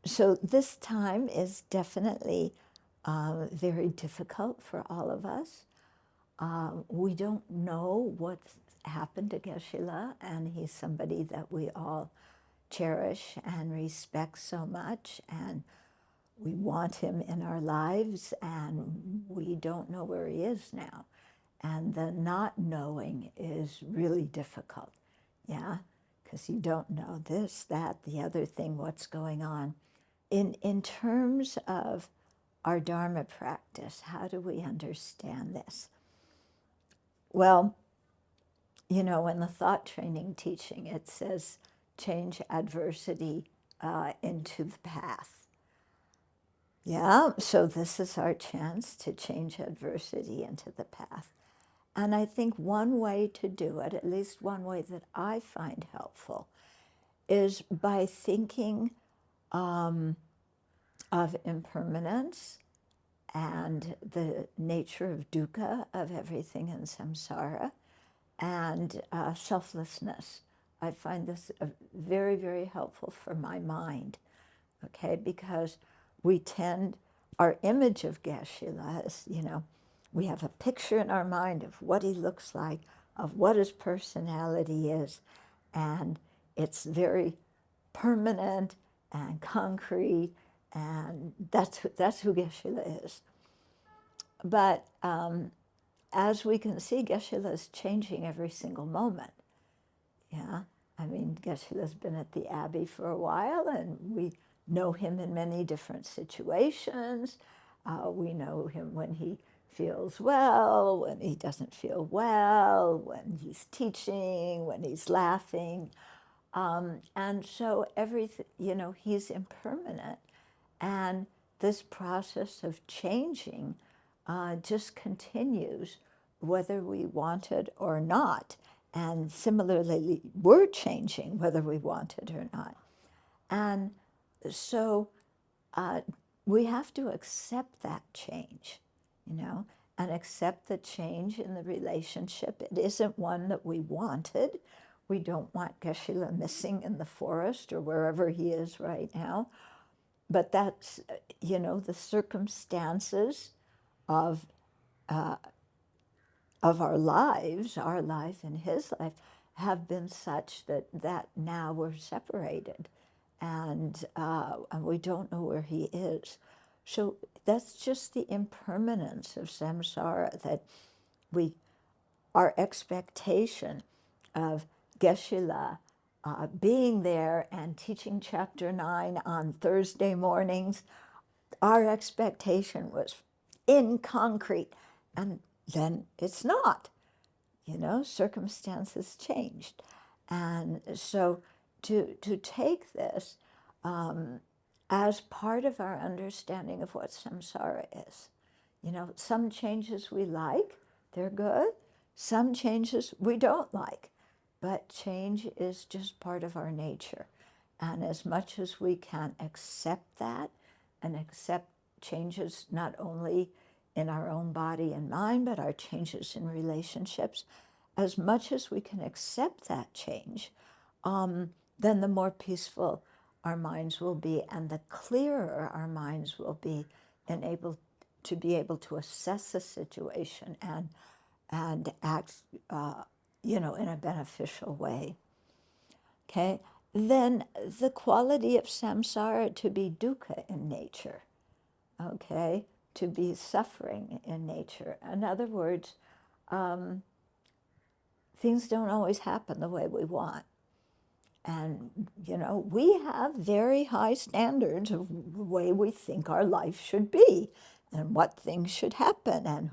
So this time is definitely very difficult for all of us. We don't know what's happened to Geshe-la, and he's somebody that we all cherish and respect so much, and we want him in our lives, and we don't know where he is now. And the not knowing is really difficult, yeah? Because you don't know this, that, the other thing, what's going on. In terms of our Dharma practice, how do we understand this? Well, you know, in the thought training teaching, it says change adversity into the path. Yeah, so this is our chance to change adversity into the path. And I think one way to do it, at least one way that I find helpful, is by thinking of impermanence and the nature of dukkha, of everything in samsara, and selflessness. I find this very, very helpful for my mind, okay? Because we tend, our image of Geshe-la is, you know, we have a picture in our mind of what he looks like, of what his personality is, and it's very permanent and concrete, and that's who Geshe-la is. But as we can see, Geshe-la is changing every single moment. Yeah, I mean, Geshe-la's been at the Abbey for a while, and we know him in many different situations. We know him when he feels well, when he doesn't feel well, when he's teaching, when he's laughing. And so everything, you know, he's impermanent. And this process of changing just continues whether we want it or not. And similarly, we're changing whether we want it or not. And so we have to accept that change, you know, and accept the change in the relationship. It isn't one that we wanted. We don't want Geshe-la missing in the forest or wherever he is right now. But that's, you know, the circumstances of our lives, our life and his life, have been such that now we're separated, and we don't know where he is. So that's just the impermanence of samsara, that our expectation of Geshe-la being there and teaching chapter 9 on Thursday mornings, our expectation was in concrete, and then it's not. You know, circumstances changed. And so to take this as part of our understanding of what samsara is. You know, some changes we like, they're good. Some changes we don't like. But change is just part of our nature. And as much as we can accept that, and accept changes not only in our own body and mind, but our changes in relationships, as much as we can accept that change, then the more peaceful our minds will be, and the clearer our minds will be, and able to assess the situation and act, you know, in a beneficial way. Okay, then the quality of samsara to be dukkha in nature. Okay, to be suffering in nature. In other words, things don't always happen the way we want. And, you know, we have very high standards of the way we think our life should be, and what things should happen, and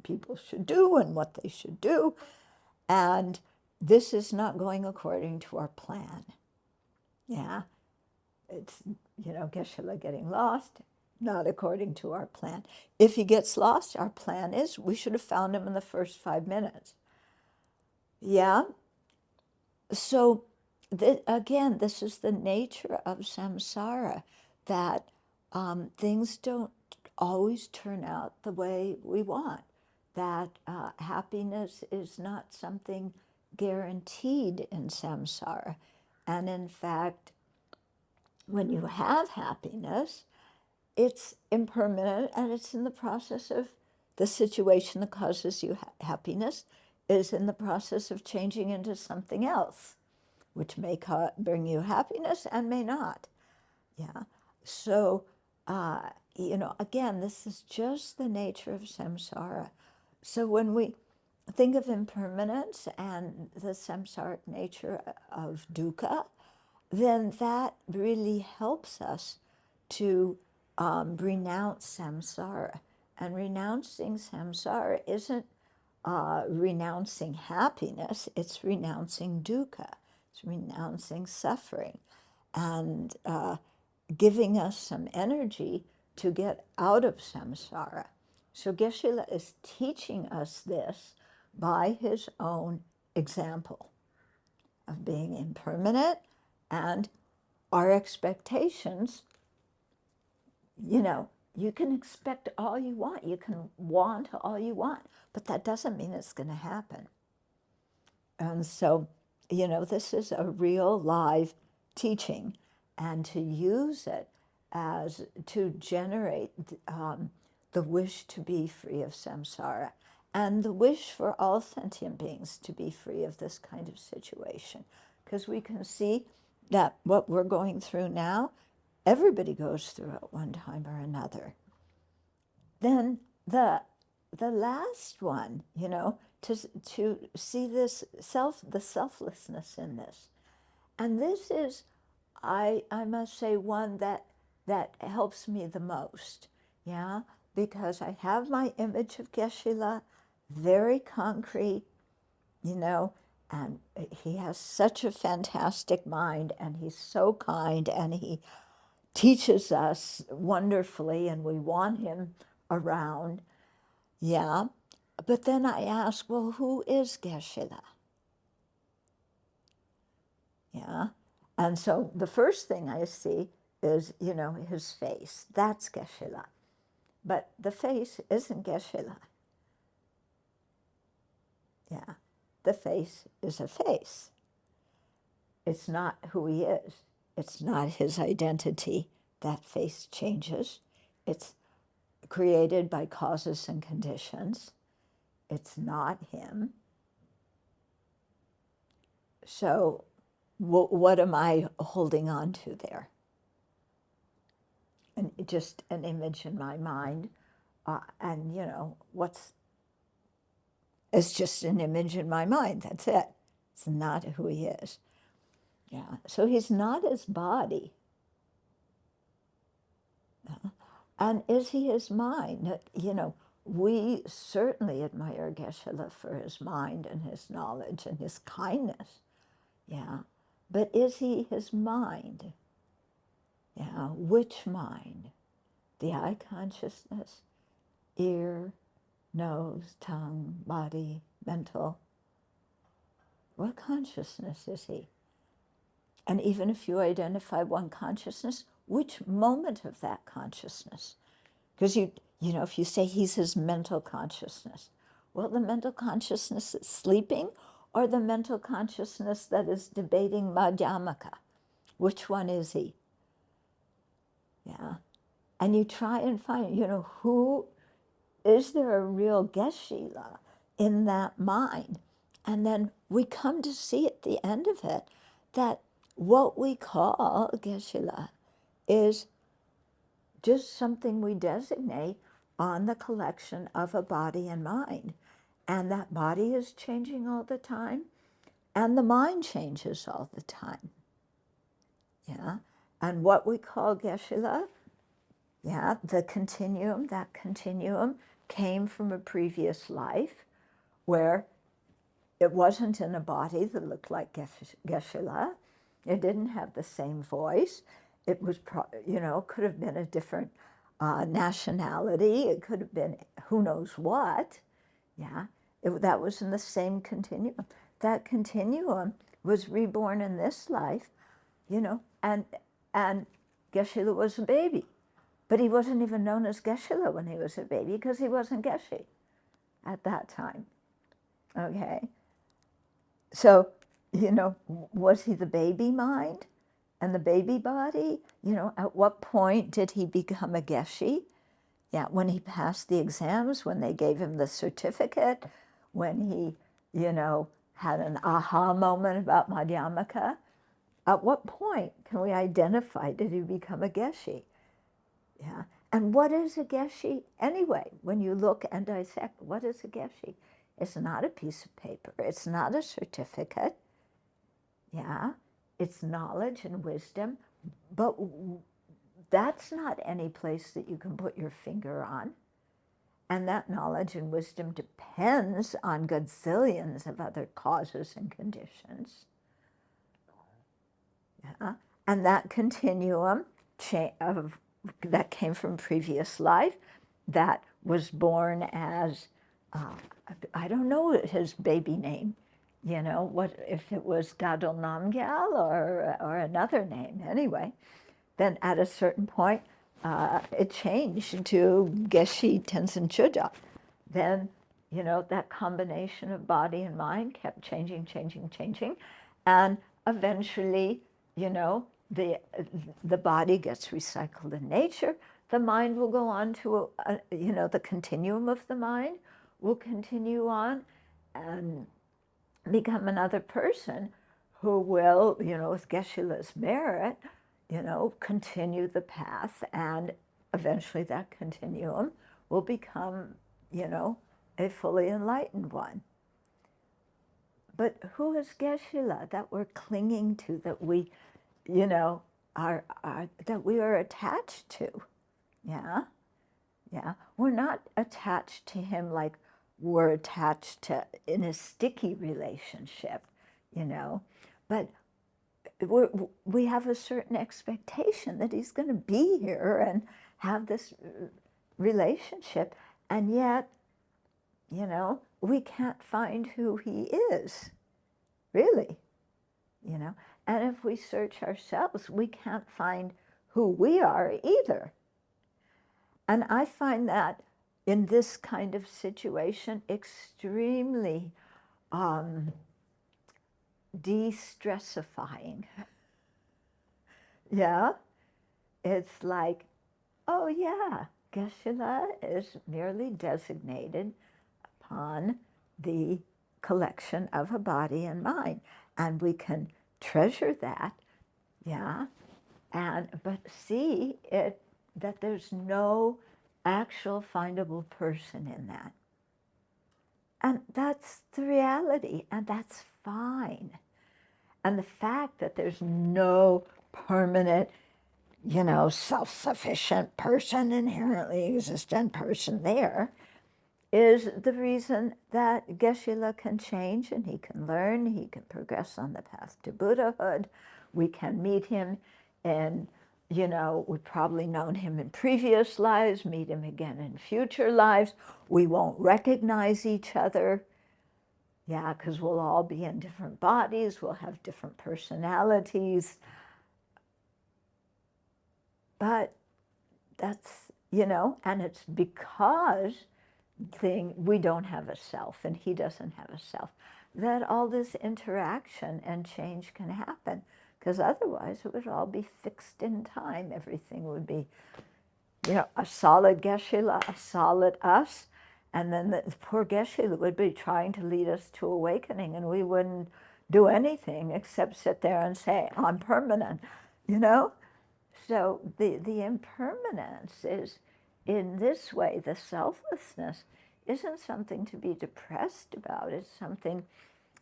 people should do, and what they should do. And this is not going according to our plan. Yeah, it's, you know, Geshe-la getting lost, not according to our plan. If he gets lost, our plan is we should have found him in the first 5 minutes. Yeah, so again, this is the nature of samsara, that things don't always turn out the way we want, that happiness is not something guaranteed in samsara. And in fact, when you have happiness, it's impermanent and it's in the process of the situation that causes you happiness is in the process of changing into something else, which may bring you happiness and may not. Yeah. So, again, this is just the nature of samsara. So when we think of impermanence and the samsaric nature of dukkha, then that really helps us to renounce samsara. And renouncing samsara isn't renouncing happiness, it's renouncing dukkha, it's renouncing suffering, and giving us some energy to get out of samsara. So Geshe-la is teaching us this by his own example of being impermanent, and our expectations, you can expect all you want, you can want all you want, but that doesn't mean it's going to happen. And so, this is a real live teaching, and to use it as to generate the wish to be free of samsara and the wish for all sentient beings to be free of this kind of situation. Because we can see that what we're going through now, everybody goes through at one time or another. Then the last one, to see this the selflessness in this. And this is, I must say, one that helps me the most, yeah? Because I have my image of Geshe-la, very concrete, and he has such a fantastic mind, and he's so kind, and he teaches us wonderfully, and we want him around, yeah? But then I ask, well, who is Geshe-la? Yeah? And so the first thing I see is, his face. That's Geshe-la. But the face isn't Geshe-la. Yeah. The face is a face. It's not who he is. It's not his identity. That face changes. It's created by causes and conditions. It's not him. So what am I holding on to there? And just an image in my mind. And, it's just an image in my mind. That's it. It's not who he is. Yeah. So he's not his body. And is he his mind? We certainly admire Geshe-la for his mind and his knowledge and his kindness. Yeah. But is he his mind? Yeah. Which mind? The eye consciousness, ear, nose, tongue, body, mental. What consciousness is he? And even if you identify one consciousness, which moment of that consciousness? Because if you say he's his mental consciousness, well, the mental consciousness is sleeping, or the mental consciousness that is debating Madhyamaka? Which one is he? Yeah. And you try and find, who is there a real Geshe-la in that mind? And then we come to see at the end of it that what we call Geshe-la is just something we designate on the collection of a body and mind. And that body is changing all the time, and the mind changes all the time. Yeah. And what we call Geshe-la, yeah, that continuum came from a previous life where it wasn't in a body that looked like Geshe-la. It didn't have the same voice. It was, could have been a different nationality. It could have been who knows what. Yeah, that was in the same continuum. That continuum was reborn in this life, and Geshe-la was a baby. But he wasn't even known as Geshe-la when he was a baby because he wasn't Geshe at that time. Okay? So, was he the baby mind? And the baby body, at what point did he become a Geshe? Yeah, when he passed the exams, when they gave him the certificate, when he, had an aha moment about Madhyamaka. At what point can we identify, did he become a Geshe? Yeah. And what is a Geshe anyway? When you look and dissect, what is a Geshe? It's not a piece of paper. It's not a certificate. Yeah. It's knowledge and wisdom. But that's not any place that you can put your finger on. And that knowledge and wisdom depends on gazillions of other causes and conditions. Yeah. And that continuum that came from previous life, that was born as, I don't know his baby name, what if it was Dadul Namgyal or another name anyway. Then at a certain point, it changed to Geshe Chodrak. Then, that combination of body and mind kept changing. And eventually, the body gets recycled in nature. The mind will go on to, the continuum of the mind will continue on and become another person who will, with Geshe-la's merit, continue the path, and eventually that continuum will become, a fully enlightened one. But who is Geshe-la that we're clinging to, that we, that we are attached to? Yeah, yeah. We're not attached to him like we're attached to in a sticky relationship, but we have a certain expectation that he's going to be here and have this relationship, and yet, we can't find who he is, really, And if we search ourselves, we can't find who we are either. And I find that in this kind of situation extremely de-stressifying. Yeah, it's like, oh yeah, Geshe-la is merely designated upon the collection of a body and mind, and we can treasure that, yeah, but see it that there's no actual findable person in that. And that's the reality, and that's fine. And the fact that there's no permanent, self-sufficient person, inherently existent person there, is the reason that Geshe-la can change and he can learn, he can progress on the path to Buddhahood. We can meet him and, we've probably known him in previous lives, meet him again in future lives. We won't recognize each other. Yeah, because we'll all be in different bodies, we'll have different personalities. But that's, and it's because we don't have a self and he doesn't have a self, that all this interaction and change can happen. Because otherwise it would all be fixed in time. Everything would be, a solid Geshe-la, a solid us. And then the poor Geshe-la would be trying to lead us to awakening, and we wouldn't do anything except sit there and say, I'm permanent, So the impermanence is, in this way, the selflessness isn't something to be depressed about. It's something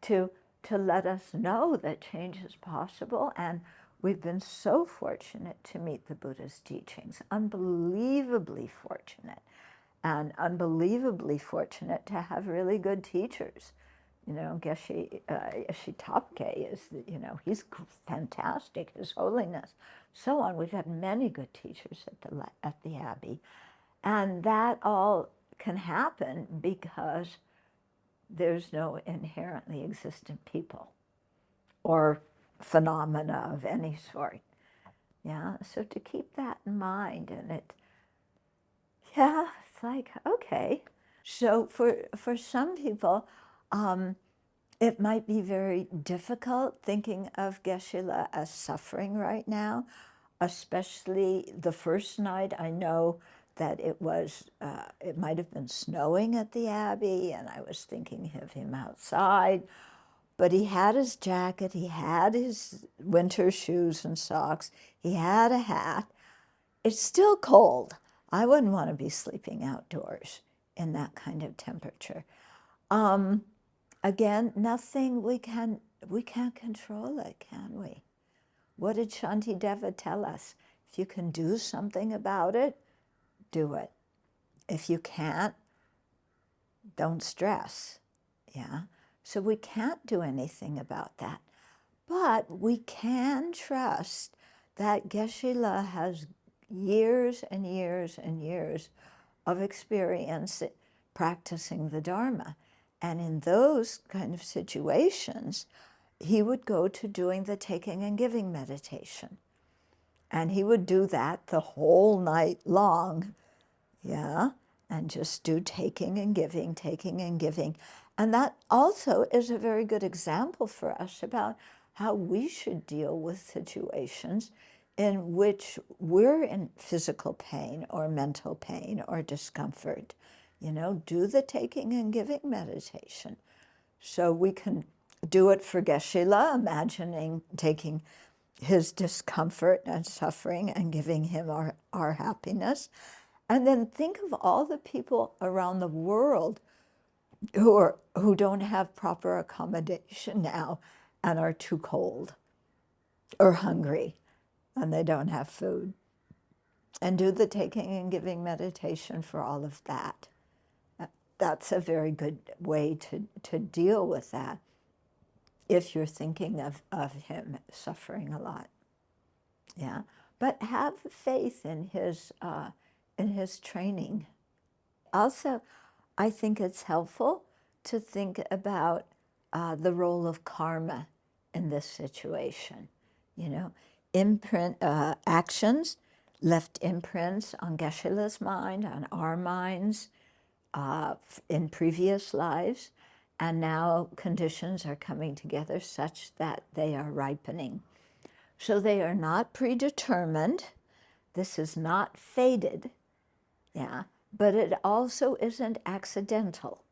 to let us know that change is possible. And we've been so fortunate to meet the Buddha's teachings, unbelievably fortunate. And unbelievably fortunate to have really good teachers. Geshe Topke is, he's fantastic, His Holiness, so on. We've had many good teachers at the Abbey. And that all can happen because there's no inherently existent people or phenomena of any sort. Yeah, so to keep that in mind, and it's like, okay. So for some people, It might be very difficult thinking of Geshe-la as suffering right now, especially the first night. I know that it might have been snowing at the Abbey, and I was thinking of him outside. But he had his jacket, he had his winter shoes and socks, he had a hat. It's still cold. I wouldn't want to be sleeping outdoors in that kind of temperature. Again, nothing we can't control it, can we? What did Shantideva tell us? If you can do something about it, do it. If you can't, don't stress. Yeah. So we can't do anything about that. But we can trust that Geshe-la has years and years and years of experience practicing the Dharma. And in those kind of situations, he would go to doing the taking and giving meditation. And he would do that the whole night long, yeah, and just do taking and giving, taking and giving. And that also is a very good example for us about how we should deal with situations in which we're in physical pain or mental pain or discomfort. You know, do the taking and giving meditation. So we can do it for Geshe-la, imagining taking his discomfort and suffering and giving him our happiness. And then think of all the people around the world who don't have proper accommodation now and are too cold or hungry and they don't have food. And do the taking and giving meditation for all of that. That's a very good way to deal with that if you're thinking of him suffering a lot. Yeah, but have faith in his training. Also, I think it's helpful to think about the role of karma in this situation. You know, actions left imprints on Geshe-la's mind, on our minds, in previous lives, and now conditions are coming together such that they are ripening. So they are not predetermined. This is not fated, yeah, but it also isn't accidental.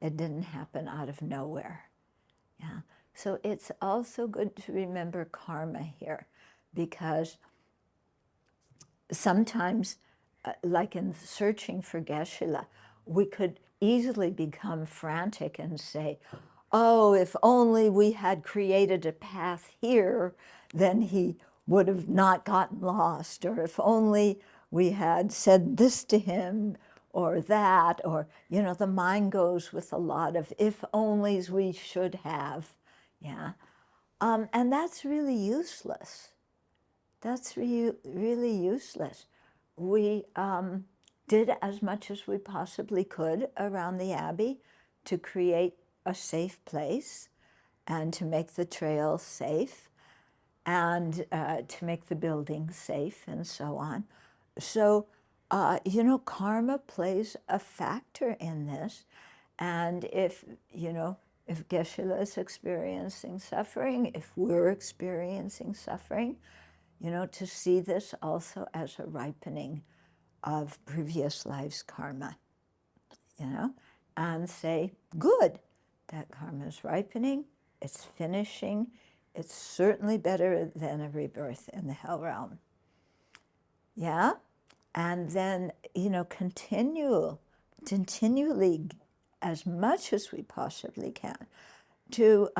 It didn't happen out of nowhere, yeah. So it's also good to remember karma here, because sometimes, like in searching for Geshe-la, we could easily become frantic and say, oh, if only we had created a path here, then he would have not gotten lost, or if only we had said this to him or that, or, you know, the mind goes with a lot of if onlys we should have, yeah. And that's really useless. That's really useless. We did as much as we possibly could around the Abbey to create a safe place and to make the trail safe and to make the building safe and so on. So, you know, karma plays a factor in this. And if, you know, if Geshe-la is experiencing suffering, if we're experiencing suffering, you know, to see this also as a ripening of previous lives' karma, you know, and say, good, that karma is ripening, it's finishing, it's certainly better than a rebirth in the hell realm. Yeah? And then, you know, continually, as much as we possibly can, to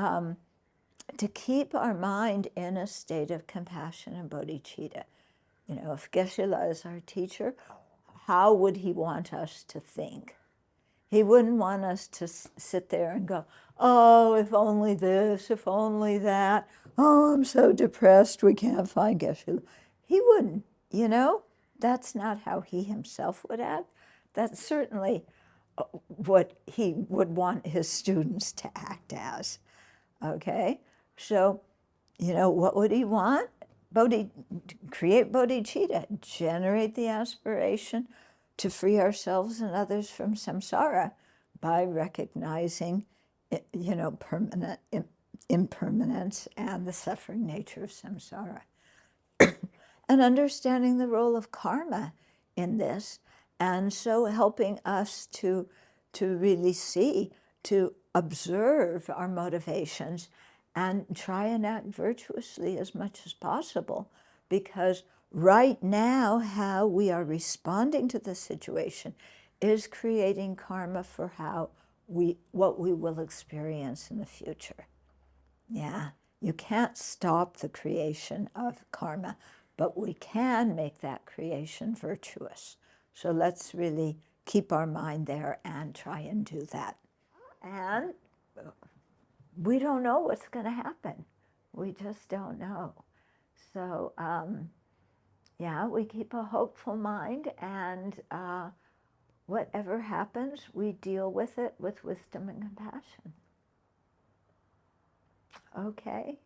keep our mind in a state of compassion and bodhicitta. You know, if Geshe-la is our teacher, how would he want us to think? He wouldn't want us to sit there and go, oh, if only this, if only that. Oh, I'm so depressed, we can't find Geshe-la. He wouldn't, you know? That's not how he himself would act. That's certainly what he would want his students to act as, okay? So, you know, what would he want? Create bodhicitta, generate the aspiration to free ourselves and others from samsara by recognizing permanent, impermanence, and the suffering nature of samsara. And understanding the role of karma in this, and so helping us to really see, to observe our motivations and try and act virtuously as much as possible, because right now how we are responding to the situation is creating karma for what we will experience in the future. Yeah, you can't stop the creation of karma, but we can make that creation virtuous. So let's really keep our mind there and try and do that. And we don't know what's going to happen. We just don't know. So yeah, we keep a hopeful mind, and whatever happens, we deal with it with wisdom and compassion. Okay.